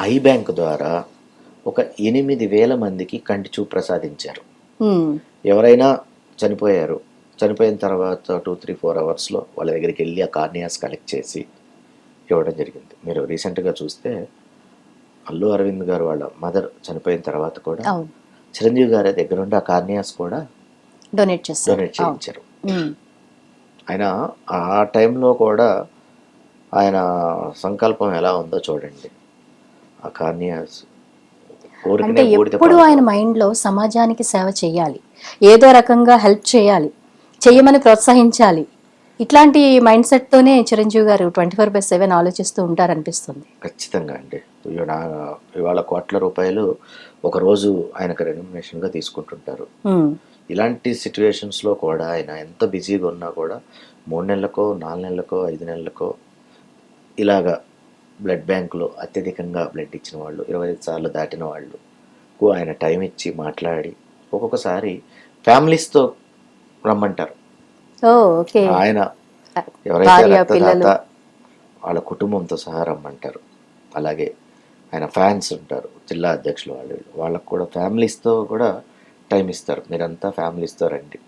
I bank ద్వారా ఒక 8,000 మందికి కంటి చూపు ప్రసాదించారు. ఉమ్, ఎవరైనా చనిపోయారు, చనిపోయిన తర్వాత 2, 3, 4 అవర్స్లో వాళ్ళ దగ్గరికి వెళ్ళి ఆ కార్నియాస్ కలెక్ట్ చేసి ఇవ్వడం జరిగింది. మీరు రీసెంట్గా చూస్తే అల్లు అరవింద్ గారు వాళ్ళ మదర్ చనిపోయిన తర్వాత కూడా అవును, చిరంజీవి గారి దగ్గరుండి ఆ కార్నియాస్ కూడా డొనేట్ చేస్తారు. డొనేట్ అవును. చేయించారు. ఉమ్, ఆయన ఆ టైంలో కూడా ఆయన సంకల్పం ఎలా ఉందో చూడండి. ఆ కార్నియాస్ అంటే ఊరికనే బూడిద ఎప్పుడు పాలు ఆయన కాదు. మైండ్లో సమాజానికి సేవ చేయాలి, ఏదో రకంగా హెల్ప్ చేయాలి, చెయ్యమని ప్రోత్సహించాలి. ఇట్లాంటి మైండ్ సెట్తోనే చిరంజీవి గారు 24/7 ఆలోచిస్తూ ఉంటారనిపిస్తుంది. ఖచ్చితంగా అండి. ఇవాళ కోట్ల రూపాయలు ఒకరోజు ఆయనకు రెమ్యునరేషన్గా తీసుకుంటుంటారు. ఉమ్, ఇలాంటి సిచ్యువేషన్స్లో కూడా ఆయన ఎంత బిజీగా ఉన్నా కూడా 3 నెలలకో, 4 నెలలకో, 5 నెలలకో ఇలాగా బ్లడ్ బ్యాంకులో అత్యధికంగా బ్లడ్ ఇచ్చిన వాళ్ళు, 25 సార్లు దాటిన వాళ్ళు ఆయన టైం ఇచ్చి మాట్లాడి ఒక్కొక్కసారి ఫ్యామిలీస్తో రమ్మంటారు. ఓ ఓకే. ఆయన ఎవరైతే భార్య రక్తదాత పిల్లలు. వాళ్ళ కుటుంబంతో సహా రమ్మంటారు. అలాగే ఆయన ఫ్యాన్స్ ఉంటారు, జిల్లా అధ్యక్షులు వాళ్ళకు కూడా ఫ్యామిలీస్తో కూడా టైం ఇస్తారు. మీరంతా ఫ్యామిలీస్తో రండి.